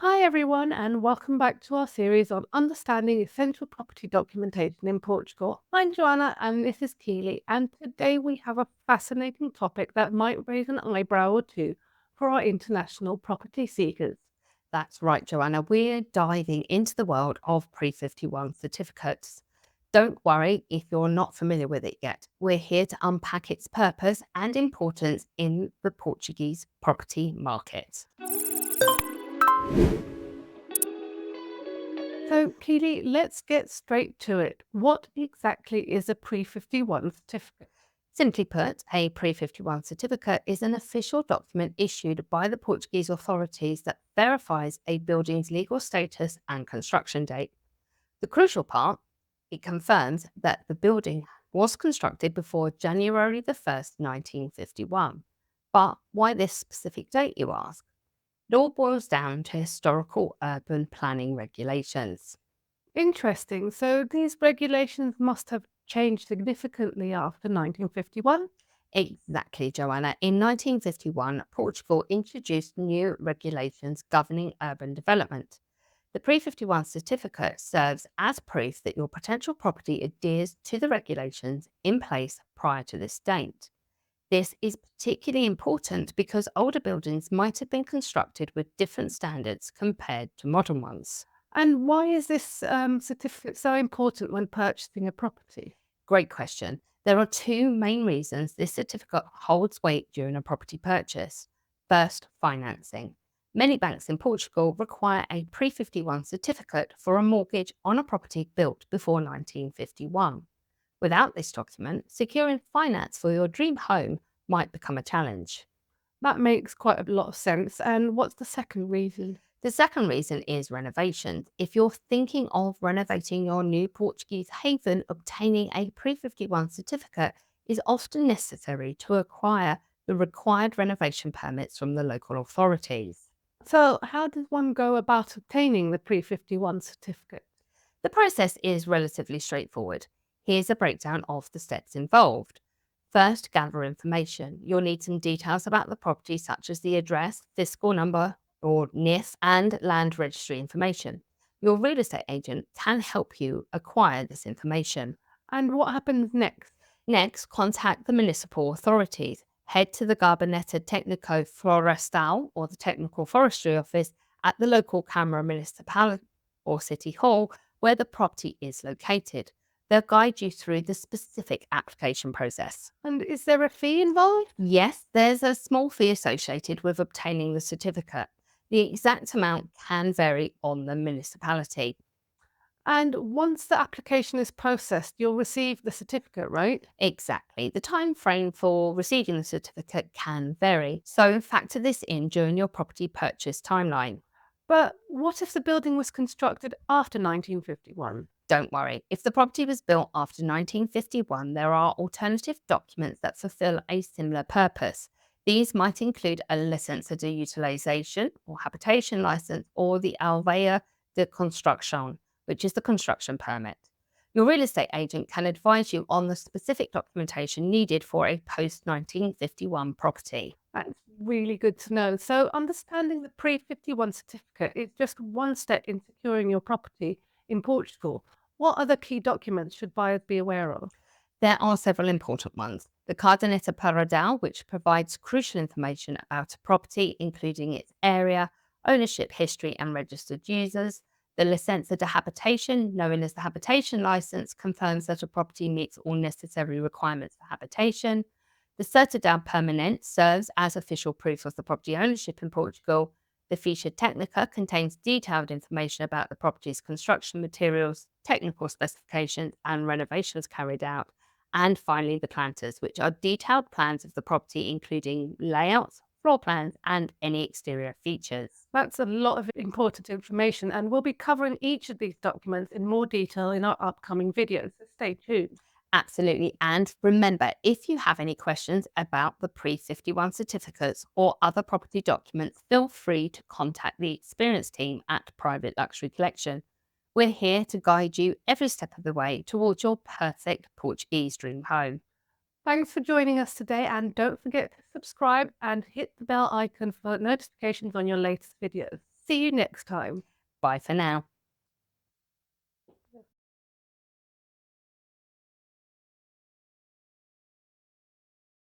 Hi, everyone, and welcome back to our series on understanding essential property documentation in Portugal. I'm Joanna, and this is Keely, and today we have a fascinating topic that might raise an eyebrow or two for our international property seekers. That's right, Joanna. We're diving into the world of Pre-51 certificates. Don't worry if you're not familiar with it yet. We're here to unpack its purpose and importance in the Portuguese property market. So, Keely, let's get straight to it. What exactly is a Pre 51 certificate? Simply put, a Pre-51 certificate is an official document issued by the Portuguese authorities that verifies a building's legal status and construction date. The crucial part, it confirms that the building was constructed before January the 1st, 1951. But why this specific date, you ask? It all boils down to historical urban planning regulations. Interesting. So, these regulations must have changed significantly after 1951. Exactly, Joanna. In 1951, Portugal introduced new regulations governing urban development. The Pre-51 certificate serves as proof that your potential property adheres to the regulations in place prior to this date. This is particularly important because older buildings might have been constructed with different standards compared to modern ones. And why is this certificate so important when purchasing a property? Great question. There are two main reasons this certificate holds weight during a property purchase. First, financing. Many banks in Portugal require a Pre-51 certificate for a mortgage on a property built before 1951. Without this document, securing finance for your dream home might become a challenge. That makes quite a lot of sense. And what's the second reason? The second reason is renovations. If you're thinking of renovating your new Portuguese haven, obtaining a Pre-51 certificate is often necessary to acquire the required renovation permits from the local authorities. So, how does one go about obtaining the Pre 51 certificate? The process is relatively straightforward. Here's a breakdown of the steps involved. First, gather information. You'll need some details about the property, such as the address, fiscal number, or NIF, and land registry information. Your real estate agent can help you acquire this information. And what happens next? Next, contact the municipal authorities. Head to the Gabinete Técnico Florestal or the Technical Forestry Office at the local Câmara Municipal or City Hall where the property is located. They'll guide you through the specific application process. And is there a fee involved? Yes, there's a small fee associated with obtaining the certificate. The exact amount can vary on the municipality. And once the application is processed, you'll receive the certificate, right? Exactly. The time frame for receiving the certificate can vary, so factor this in during your property purchase timeline. But what if the building was constructed after 1951? Don't worry, if the property was built after 1951, there are alternative documents that fulfill a similar purpose. These might include a license de utilization or habitation license or the Alveia de Construction, which is the construction permit. Your real estate agent can advise you on the specific documentation needed for a post 1951 property. That's really good to know. So, understanding the Pre 51 certificate is just one step in securing your property in Portugal. What other key documents should buyers be aware of? There are several important ones. The Caderneta Paradal, which provides crucial information about a property, including its area, ownership history, and registered users. The Licença de Habitation, known as the Habitation License, confirms that a property meets all necessary requirements for habitation. The Certidão Permanente serves as official proof of the property ownership in Portugal. The Ficha Técnica contains detailed information about the property's construction materials, technical specifications, and renovations carried out. And finally, the planters, which are detailed plans of the property, including layouts, floor plans, and any exterior features. That's a lot of important information, and we'll be covering each of these documents in more detail in our upcoming videos, so stay tuned. Absolutely. And remember, if you have any questions about the Pre-51 certificates or other property documents, feel free to contact the experienced team at Private Luxury Collection. We're here to guide you every step of the way towards your perfect Portuguese dream home. Thanks for joining us today, and don't forget to subscribe and hit the bell icon for notifications on your latest videos. see you next time. Bye for now.